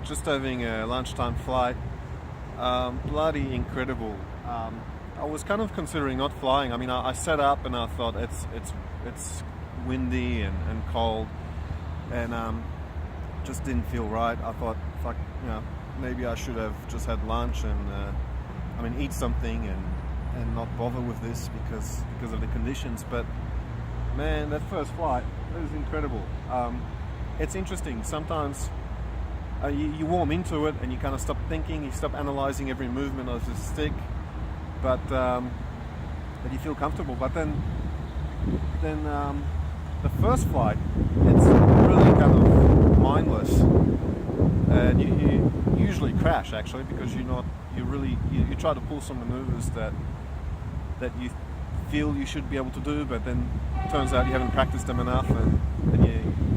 just having a lunchtime flight. Bloody incredible. I was kind of considering not flying. I mean, I sat up and I thought it's windy and cold, and just didn't feel right. I thought, fuck, maybe I should have just had lunch and eat something and not bother with this because of the conditions. But man, that first flight, it was incredible. It's interesting. Sometimes you warm into it and you kind of stop thinking, you stop analyzing every movement of the stick, but you feel comfortable. But then the first flight, it's really kind of mindless, and you usually crash actually because you try to pull some maneuvers that you feel you should be able to do, but then it turns out you haven't practiced them enough, and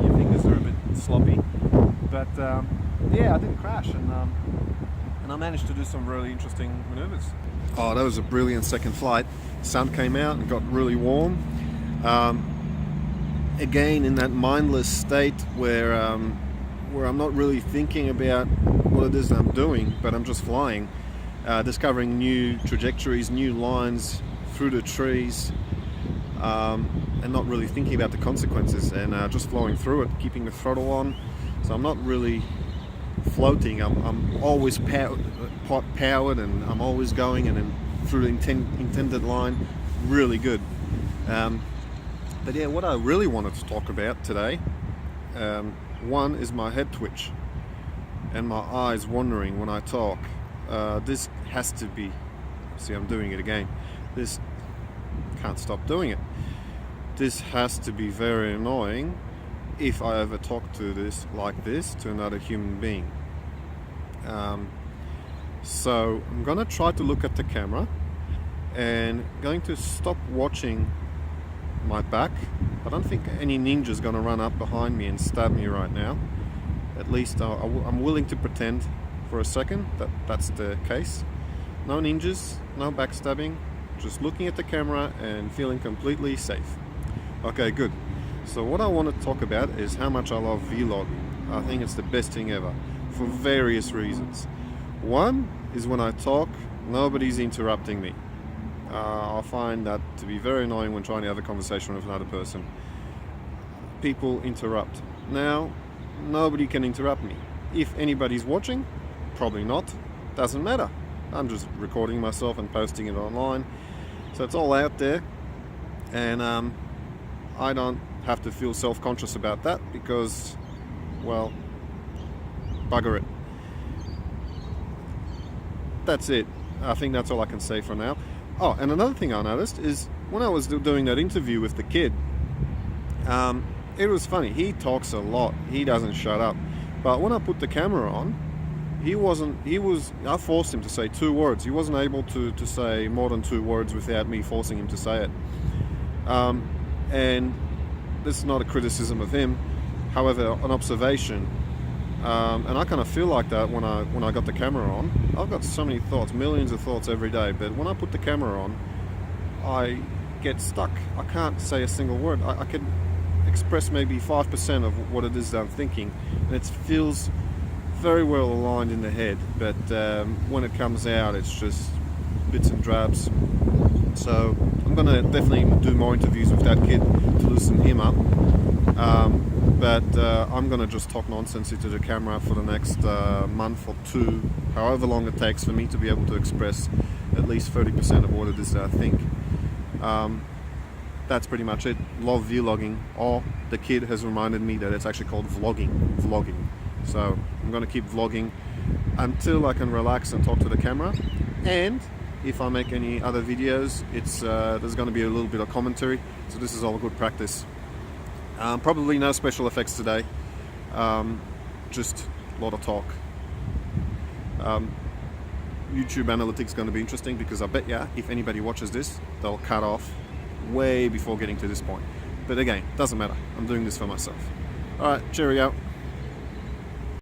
your fingers are a bit sloppy. But I didn't crash, and I managed to do some really interesting maneuvers. Oh, that was a brilliant second flight. Sun came out and got really warm. Again, in that mindless state where I'm not really thinking about what it is that I'm doing, but I'm just flying, discovering new trajectories, new lines through the trees, and not really thinking about the consequences, and just flowing through it, keeping the throttle on. So I'm not really floating. I'm always powered, and I'm always going, and then through the intended line, really good. But yeah, what I really wanted to talk about today, one is my head twitch and my eyes wandering when I talk. This has to be, see, I'm doing it again. This, can't stop doing it. This has to be very annoying if I ever talk to this like this to another human being. So I'm gonna try to look at the camera and going to stop watching my back. I don't think any ninja's gonna run up behind me and stab me right now. At least I'm willing to pretend for a second that that's the case. No ninjas, no backstabbing, just looking at the camera and feeling completely safe. Okay, good. So what I want to talk about is how much I love vlog. I think it's the best thing ever for various reasons. One is when I talk, nobody's interrupting me. I find that to be very annoying when trying to have a conversation with another person. People interrupt. Now, nobody can interrupt me. If anybody's watching, probably not. Doesn't matter. I'm just recording myself and posting it online. So it's all out there. And I don't have to feel self-conscious about that because, well, bugger it. That's it. I think that's all I can say for now. Oh, and another thing I noticed is when I was doing that interview with the kid, it was funny. He talks a lot. He doesn't shut up. But when I put the camera on, I forced him to say 2 words. He wasn't able to say more than 2 words without me forcing him to say it. And this is not a criticism of him, however, an observation. And I kind of feel like that when I got the camera on. I've got so many thoughts, millions of thoughts every day, but when I put the camera on, I get stuck. I can't say a single word. I can express maybe 5% of what it is that I'm thinking, and it feels very well aligned in the head, but when it comes out, it's just bits and drabs. So I'm going to definitely do more interviews with that kid to loosen him up. But I'm going to just talk nonsense into the camera for the next month or 2, however long it takes for me to be able to express at least 30% of what it is that I think. That's pretty much it. Love vlogging. Or the kid has reminded me that it's actually called vlogging. So I'm going to keep vlogging until I can relax and talk to the camera. And if I make any other videos, there's going to be a little bit of commentary. So this is all good practice. Probably no special effects today, just a lot of talk. YouTube analytics is going to be interesting because I bet ya if anybody watches this, they'll cut off way before getting to this point. But again, doesn't matter. I'm doing this for myself. Alright, cheerio.